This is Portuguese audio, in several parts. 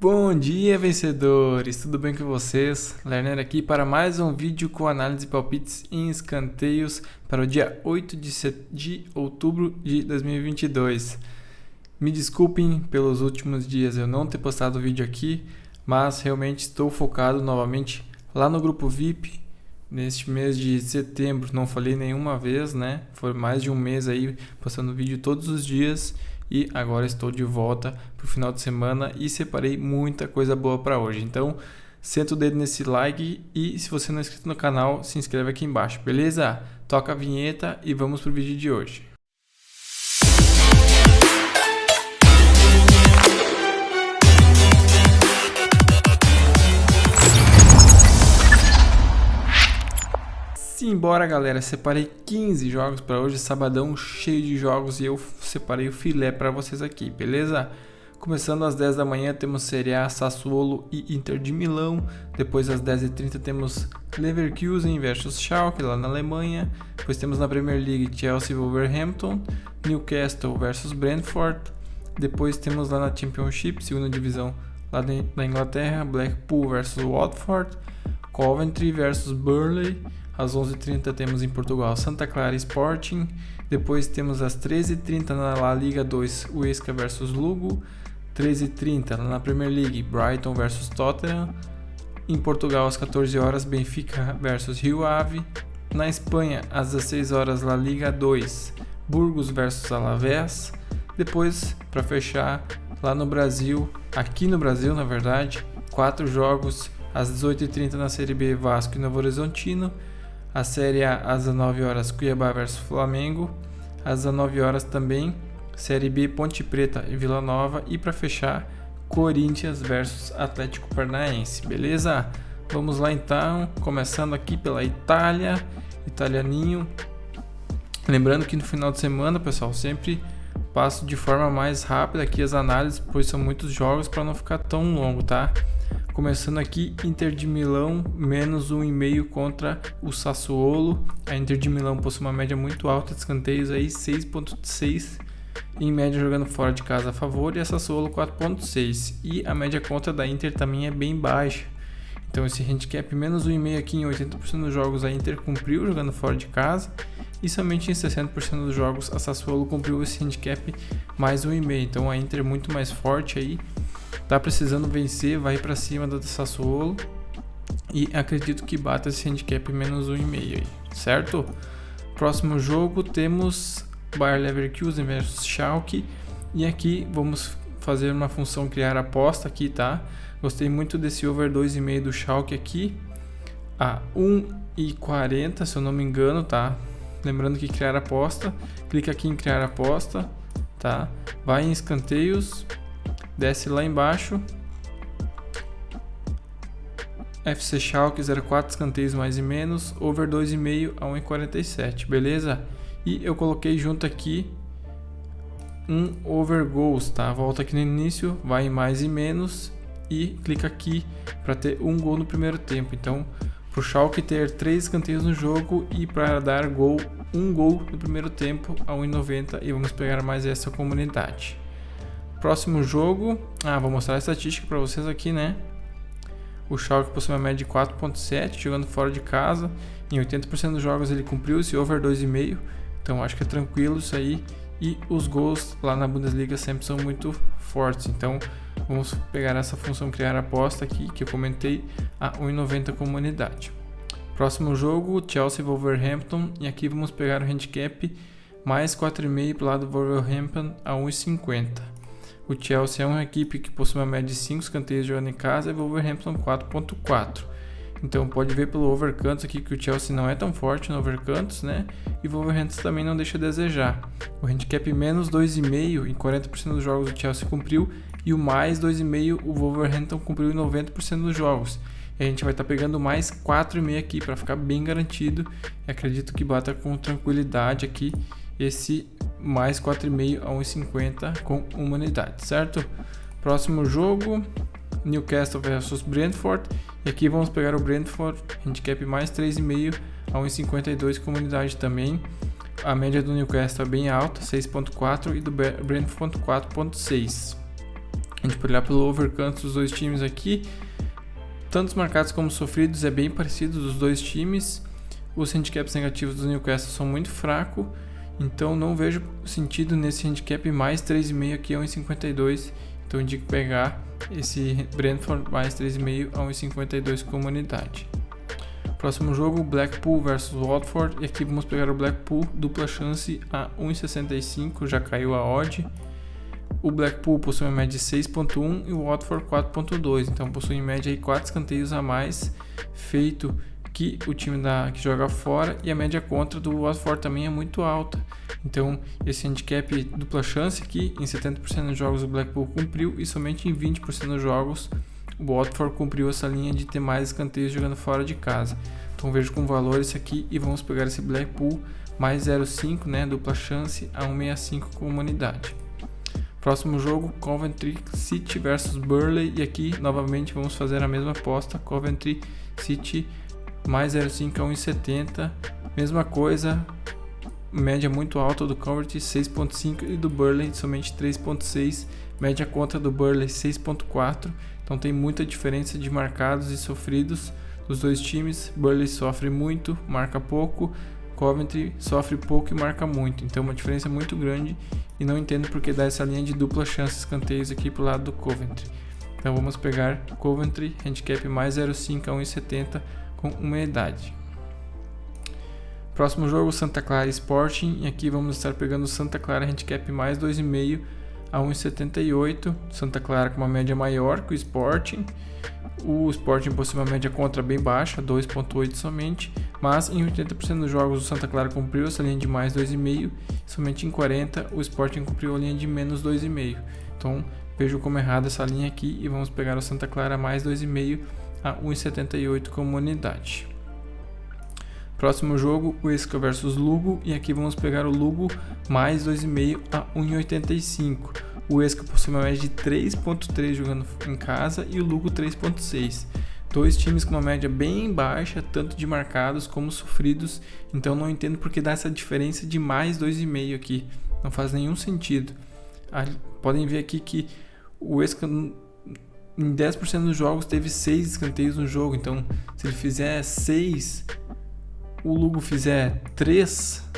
Bom dia, vencedores! Tudo bem com vocês? Lerner aqui para mais um vídeo com análise de palpites em escanteios para o dia 8 de outubro de 2022. Me desculpem pelos últimos dias eu não ter postado vídeo aqui, mas realmente estou focado novamente lá no grupo VIP. Neste mês de setembro não falei nenhuma vez, né? Foi mais de um mês aí postando vídeo todos os dias. E agora estou de volta para o final de semana e separei muita coisa boa para hoje. Então, senta o dedo nesse like e se você não é inscrito no canal, se inscreve aqui embaixo, beleza? Toca a vinheta e vamos para o vídeo de hoje. Simbora, galera, separei 15 jogos para hoje, sabadão cheio de jogos e eu separei o filé para vocês aqui, beleza? Começando às 10 da manhã temos Série A, Sassuolo e Inter de Milão, depois às 10h30 temos Leverkusen versus Schalke lá na Alemanha, depois temos na Premier League Chelsea e Wolverhampton, Newcastle versus Brentford, depois temos lá na Championship, segunda divisão lá da Inglaterra, Blackpool versus Watford, Coventry versus Burnley. Às 11h30 temos em Portugal Santa Clara Sporting, depois temos às 13h30 na La Liga 2 Huesca vs Lugo, 13h30 na Premier League Brighton vs Tottenham, em Portugal às 14 horas Benfica vs Rio Ave, na Espanha às 16 horas La Liga 2 Burgos vs Alavés, depois para fechar lá no Brasil, aqui no Brasil na verdade, 4 jogos às 18h30 na Série B Vasco e Novo Horizontino, a Série A às 19 horas Cuiabá vs Flamengo, às 19 horas também Série B Ponte Preta e Vila Nova e para fechar Corinthians vs Atlético Paranaense, beleza? Vamos lá então, começando aqui pela Itália, italianinho. Lembrando que no final de semana, pessoal, sempre passo de forma mais rápida aqui as análises, pois são muitos jogos para não ficar tão longo, tá? Começando aqui, Inter de Milão, menos 1,5 contra o Sassuolo. A Inter de Milão possui uma média muito alta de escanteios, aí 6,6 em média jogando fora de casa a favor, e a Sassuolo 4,6. E a média contra da Inter também é bem baixa. Então esse handicap menos 1,5 aqui em 80% dos jogos a Inter cumpriu jogando fora de casa. E somente em 60% dos jogos a Sassuolo cumpriu esse handicap mais 1,5. Então a Inter é muito mais forte aí. Tá precisando vencer, vai para cima do Sassuolo e acredito que bata esse handicap menos 1,5 aí, certo? Próximo jogo temos Bayer Leverkusen versus Schalke e aqui vamos fazer uma função criar aposta aqui, tá? Gostei muito desse over 2,5 do Schalke aqui a 1,40 se eu não me engano, tá? Lembrando que criar aposta, clica aqui em criar aposta, tá? Vai em escanteios, desce lá embaixo, FC Schalke 0,4 escanteios mais e menos, over 2,5 a 1,47, beleza? E eu coloquei junto aqui um over goals, tá? Volta aqui no início, vai em mais e menos e clica aqui para ter um gol no primeiro tempo. Então, para o Schalke ter 3 escanteios no jogo e para dar gol, um gol no primeiro tempo a 1,90 e vamos pegar mais essa comunidade. Próximo jogo, vou mostrar a estatística para vocês aqui, né? O Schalke possui uma média de 4,7 jogando fora de casa. Em 80% dos jogos ele cumpriu esse over 2,5. Então acho que é tranquilo isso aí. E os gols lá na Bundesliga sempre são muito fortes. Então vamos pegar essa função criar aposta aqui que eu comentei a 1,90 comunidade. Próximo jogo, Chelsea e Wolverhampton. E aqui vamos pegar o handicap mais 4,5 para o lado do Wolverhampton a 1,50. O Chelsea é uma equipe que possui uma média de 5 escanteios jogando em casa e o Wolverhampton 4,4. Então pode ver pelo overcantos aqui que o Chelsea não é tão forte no overcantos, né? E o Wolverhampton também não deixa a desejar. O handicap menos 2,5 em 40% dos jogos o Chelsea cumpriu e o mais 2,5 o Wolverhampton cumpriu em 90% dos jogos. E a gente vai estar pegando mais 4,5 aqui para ficar bem garantido e acredito que bata com tranquilidade aqui esse mais 4,5 a 1,50 com uma unidade, certo? Próximo jogo, Newcastle versus Brentford. E aqui vamos pegar o Brentford, handicap mais 3,5 a 1,52 com unidade também. A média do Newcastle é bem alta, 6,4 e do Brentford 4,6. A gente pode olhar pelo overcanto dos dois times aqui. Tantos marcados como sofridos é bem parecido dos dois times. Os handicaps negativos do Newcastle são muito fracos. Então não vejo sentido nesse handicap mais 3,5 aqui a 1,52. Então indico pegar esse Brentford mais 3,5 a 1,52 como unidade. Próximo jogo, Blackpool versus Watford. E aqui vamos pegar o Blackpool, dupla chance a 1,65, já caiu a odd. O Blackpool possui uma média de 6,1 e o Watford 4,2. Então possui em média aí 4 escanteios a mais feito que o time que joga fora, e a média contra do Watford também é muito alta. Então esse handicap dupla chance aqui, em 70% dos jogos o Blackpool cumpriu e somente em 20% dos jogos o Watford cumpriu essa linha de ter mais escanteios jogando fora de casa. Então vejo com valor esse aqui e vamos pegar esse Blackpool mais 0,5, né, dupla chance a 1,65 como unidade. Próximo jogo, Coventry City versus Burnley, e aqui novamente vamos fazer a mesma aposta, Coventry City mais 0,5 a 1,70, mesma coisa, média muito alta do Coventry 6,5 e do Burnley somente 3,6, média contra do Burnley 6,4, então tem muita diferença de marcados e sofridos dos dois times. Burnley sofre muito, marca pouco, Coventry sofre pouco e marca muito, então uma diferença muito grande e não entendo porque dá essa linha de dupla chance escanteios aqui pro lado do Coventry. Então vamos pegar Coventry, handicap mais 0,5 a 1,70 com uma unidade. Próximo jogo, Santa Clara Sporting, e aqui vamos estar pegando Santa Clara handicap mais 2,5 a 1,78. Santa Clara com uma média maior que o Sporting. O Sporting possui uma média contra bem baixa, 2,8 somente, mas em 80% dos jogos o Santa Clara cumpriu essa linha de mais 2,5, somente em 40% o Sporting cumpriu a linha de menos 2,5. Então vejo como errada essa linha aqui e vamos pegar o Santa Clara mais 2,5 a 1,78 como unidade. Próximo jogo, o Huesca versus Lugo, e aqui vamos pegar o Lugo mais 2,5 a 1,85. O Huesca possui uma média de 3,3 jogando em casa e o Lugo 3,6. Dois times com uma média bem baixa, tanto de marcados como sofridos, então não entendo porque dá essa diferença de mais 2,5 aqui, não faz nenhum sentido. Podem ver aqui que o Huesca em 10% dos jogos teve 6 escanteios no jogo, então se ele fizer 6, o Lugo fizer 3,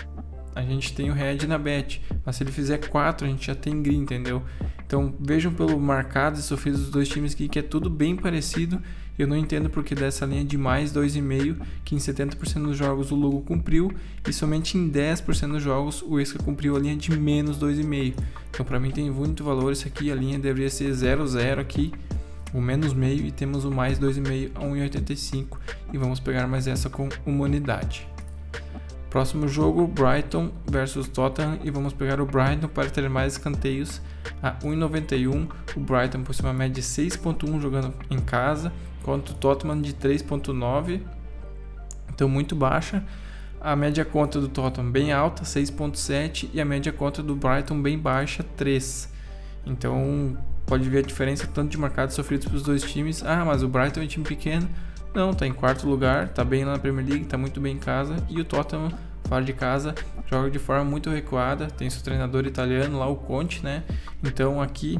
a gente tem o Red na bet, mas se ele fizer 4, a gente já tem green, entendeu? Então vejam pelo marcados e sofridos dos dois times aqui que é tudo bem parecido. Eu não entendo porque dessa linha de mais 2,5, que em 70% dos jogos o Lugo cumpriu e somente em 10% dos jogos o Huesca cumpriu a linha de menos 2,5. Então para mim tem muito valor isso aqui, a linha deveria ser 0,0 aqui, o menos meio, e temos o mais 2,5 a 1,85 e vamos pegar mais essa com uma unidade. Próximo jogo, Brighton versus Tottenham, e vamos pegar o Brighton para ter mais escanteios a 1,91. O Brighton possui uma média de 6,1 jogando em casa, contra o Tottenham de 3,9, então muito baixa. A média contra do Tottenham bem alta, 6,7, e a média contra do Brighton bem baixa, 3. Então pode ver a diferença tanto de marcados sofridos para os dois times. Mas o Brighton é um time pequeno. Não, tá em quarto lugar, tá bem lá na Premier League, tá muito bem em casa. E o Tottenham, fora de casa, joga de forma muito recuada. Tem seu treinador italiano lá, o Conte, né? Então aqui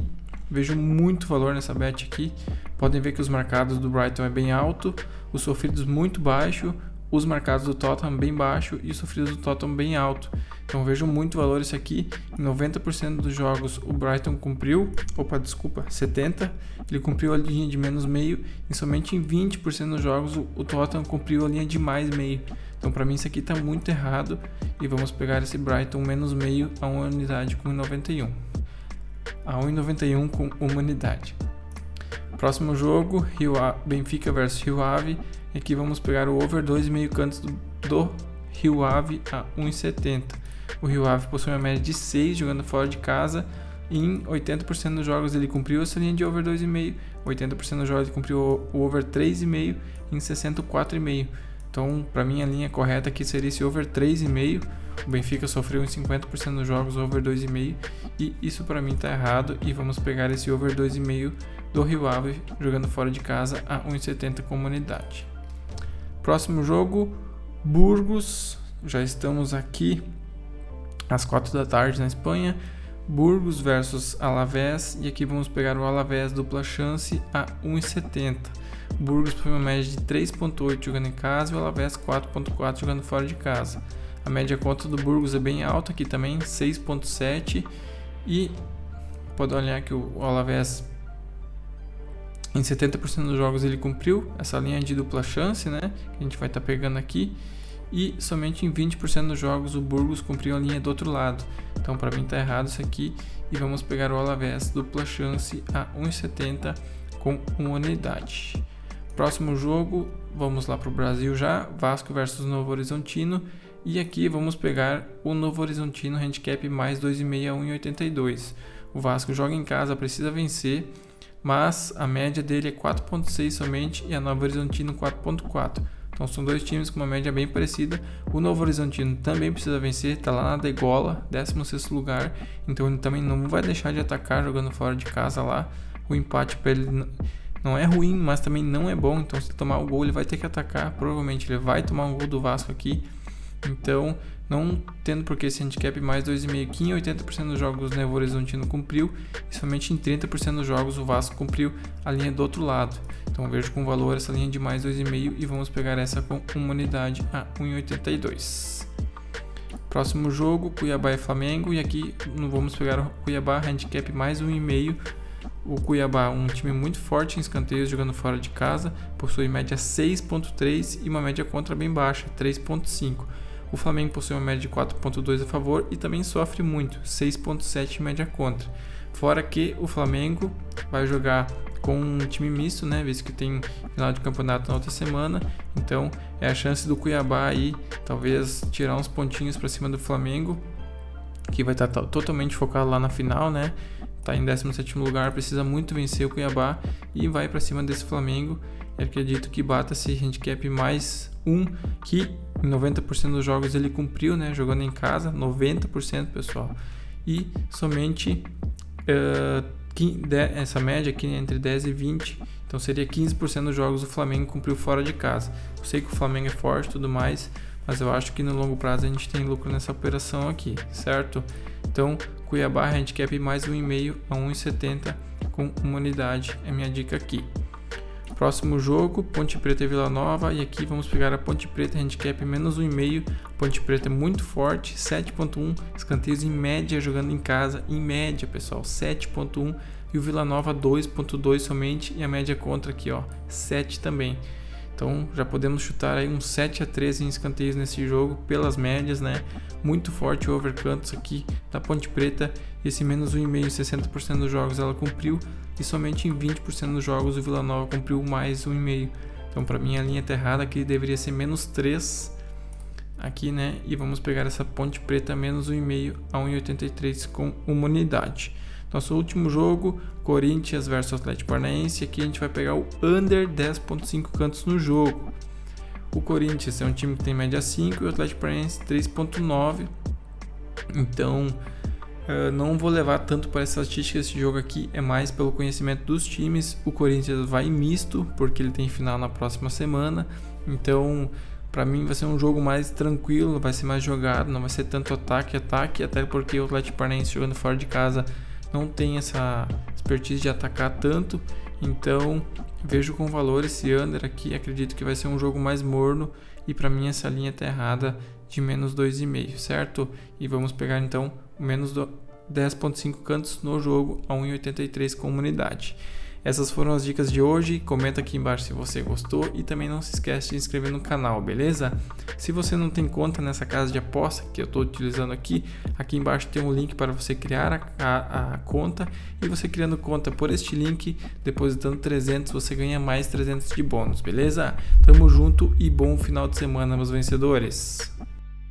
vejo muito valor nessa bet aqui. Podem ver que os marcados do Brighton é bem alto, os sofridos muito baixo, os marcados do Tottenham bem baixo e os sofridos do Tottenham bem alto. Então vejo muito valor isso aqui. Em 90% dos jogos o Brighton cumpriu, 70%, ele cumpriu a linha de menos meio, e somente em 20% dos jogos o Tottenham cumpriu a linha de mais meio. Então para mim isso aqui está muito errado e vamos pegar esse Brighton menos meio a uma unidade com 1,91. A 1,91 com uma unidade. Próximo jogo, Benfica versus Rio Ave. E aqui vamos pegar o over 2,5 cantos do Rio Ave a 1,70. O Rio Ave possui uma média de 6 jogando fora de casa. E em 80% dos jogos ele cumpriu essa linha de over 2,5. 80% dos jogos ele cumpriu o over 3,5. Em 64,5. Então, para mim, a linha correta aqui seria esse over 3,5. O Benfica sofreu em 50% dos jogos over 2,5. E isso para mim está errado. E vamos pegar esse over 2,5 do Rio Ave jogando fora de casa a 1,70 como unidade. Próximo jogo, Burgos. Já estamos aqui às 4 da tarde na Espanha. Burgos versus Alavés, e aqui vamos pegar o Alavés dupla chance a 1,70. Burgos foi uma média de 3,8 jogando em casa e o Alavés 4,4 jogando fora de casa. A média contra do Burgos é bem alta aqui também, 6,7, e pode olhar que o Alavés em 70% dos jogos ele cumpriu essa linha de dupla chance, né, que a gente vai estar pegando aqui, e somente em 20% dos jogos o Burgos cumpriu a linha do outro lado. Então para mim tá errado isso aqui, e vamos pegar o Alavés dupla chance a 1,70 com uma unidade. Próximo jogo, vamos lá para o Brasil já, Vasco versus Novo Horizontino, e aqui vamos pegar o Novo Horizontino handicap mais 2,5 a 1,82. O Vasco joga em casa, precisa vencer, mas a média dele é 4,6 somente e a Novo Horizontino 4,4. Então são dois times com uma média bem parecida. O Novo Horizontino também precisa vencer, está lá na degola, 16º lugar, então ele também não vai deixar de atacar jogando fora de casa lá. O empate para ele não é ruim, mas também não é bom, então se tomar o gol ele vai ter que atacar, provavelmente ele vai tomar um gol do Vasco aqui. Então, não tendo por que esse handicap mais 2,5, que em 80% dos jogos o Novo Horizontino cumpriu, e somente em 30% dos jogos o Vasco cumpriu a linha do outro lado. Então vejo com valor essa linha de mais 2,5 e vamos pegar essa com uma unidade a 1,82. Próximo jogo, Cuiabá e Flamengo, e aqui vamos pegar o Cuiabá handicap mais 1,5. O Cuiabá, um time muito forte em escanteios jogando fora de casa, possui média 6,3 e uma média contra bem baixa, 3,5. O Flamengo possui uma média de 4,2 a favor e também sofre muito, 6,7 média contra. Fora que o Flamengo vai jogar com um time misto, né, visto que tem final de campeonato na outra semana, então é a chance do Cuiabá aí talvez tirar uns pontinhos para cima do Flamengo, que vai estar totalmente focado lá na final, né? Tá em 17º lugar, precisa muito vencer o Cuiabá e vai para cima desse Flamengo. Eu acredito que bata esse handicap mais 1, que em 90% dos jogos ele cumpriu, né, jogando em casa, 90%, pessoal. E somente essa média aqui, né, entre 10 e 20, então seria 15% dos jogos o Flamengo cumpriu fora de casa. Eu sei que o Flamengo é forte e tudo mais, mas eu acho que no longo prazo a gente tem lucro nessa operação aqui, certo? Então, Cuiabá handicap mais 1,5 a 1,70 com uma unidade é minha dica aqui. Próximo jogo, Ponte Preta e Vila Nova, e aqui vamos pegar a Ponte Preta handicap menos 1,5. Ponte Preta é muito forte, 7,1, escanteios em média jogando em casa, em média, pessoal, 7,1, e o Vila Nova 2,2 somente, e a média contra aqui, ó, 7 também. Então já podemos chutar aí uns 7-3 em escanteios nesse jogo, pelas médias, né? Muito forte o overcantos aqui da Ponte Preta. Esse menos 1,5, 60% dos jogos ela cumpriu, e somente em 20% dos jogos o Vila Nova cumpriu mais 1,5. Então para mim a linha tá errada, aqui deveria ser menos 3 aqui, né? E vamos pegar essa Ponte Preta menos 1,5 a 1,83 com uma unidade. Nosso último jogo, Corinthians versus Atlético Paranaense. Aqui a gente vai pegar o under 10,5 cantos no jogo. O Corinthians é um time que tem média 5 e o Atlético Paranaense 3,9. Então, não vou levar tanto para essa estatística esse jogo aqui, é mais pelo conhecimento dos times. O Corinthians vai misto, porque ele tem final na próxima semana. Então, para mim vai ser um jogo mais tranquilo, vai ser mais jogado, não vai ser tanto ataque, até porque o Atlético Paranaense jogando fora de casa não tem essa expertise de atacar tanto, então vejo com valor esse under aqui, acredito que vai ser um jogo mais morno, e para mim essa linha está errada de menos 2,5, certo? E vamos pegar então o menos 10,5 cantos no jogo a 1,83 com uma unidade. Essas foram as dicas de hoje, comenta aqui embaixo se você gostou e também não se esquece de se inscrever no canal, beleza? Se você não tem conta nessa casa de aposta que eu estou utilizando aqui embaixo tem um link para você criar a conta, e você criando conta por este link, depositando 300, você ganha mais 300 de bônus, beleza? Tamo junto e bom final de semana, meus vencedores!